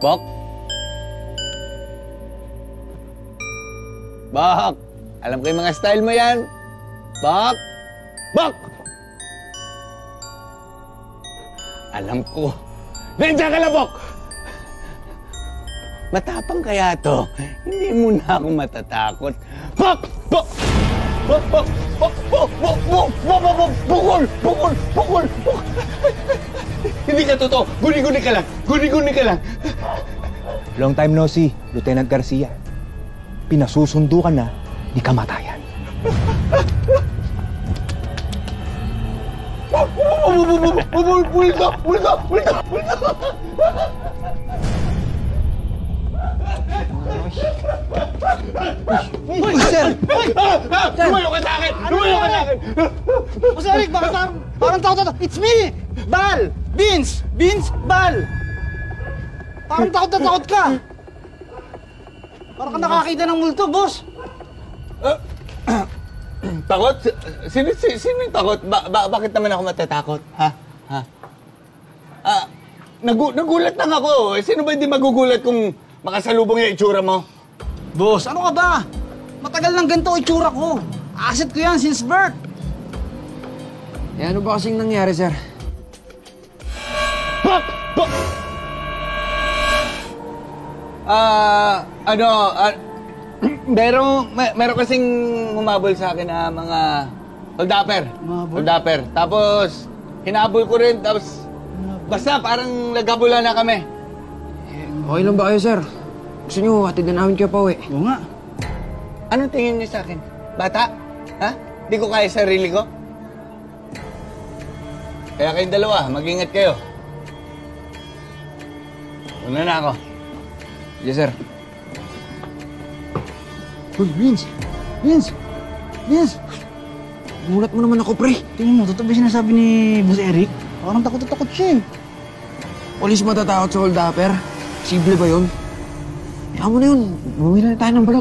Bok? Bok! Alam ko yung mga style mo yan. Bok! Bok! Alam ko. Nandiyan ka na, Bok! Matapang kaya to. Hindi mo na ako matatakot. Bok! Bok! Bok! Bok! Bok! Bok! Bok! Bok! Bok! Bok! Bukol! Bukol! Bukol! Bukol! Hindi ka totoo. Guni-guni ka lang. Guni-guni ka lang. Long time no see, Lieutenant Garcia. Pinasusundo ka na ni kamatayan. Bulto! Bulto! Bulto! Bulto! Uy, sir! Lumayo ka sa akin! Lumayo ka sa akin! O, sir Rick, bakit parang takot na? It's me! Bal! Vince! Vince! Bal! Parang takot na takot ka! Parang ka nakakita ng multo, boss! Takot? Sino yung takot? Bakit naman ako matatakot? Ha? Ha? Nagulat lang ako. Sino ba hindi magugulat kung makasalubong yung itsura mo? Boss, ano ka ba? Matagal nang ganito itsura ko. Asset ko yan since birth. Eh, ano ba kasing nangyari, sir? Bok! Bok! Meron kasing humabol sa akin na mga holdapper. Holdapper. Tapos, hinabol ko rin. Tapos, basta parang nagkabula na kami. Okay lang ba kayo, sir? Gusto nyo, hatid na namin kayo pa uwi. Oo nga. Anong tingin niyo sa akin? Bata? Ha? Di ko kaya sarili ko? Kaya kayong dalawa, mag-ingat kayo. Una na ako. Yes, sir. Uy, Vince! Vince! Vince! Mulat mo naman ako, pre. Tingnan mo, totoo ba sinasabi ni Boss Eric? Parang takot siya eh. Polis matatakot sa hold-upper? Posible ba yun? Kaya mo na yun. Bumili na tayo ng balot.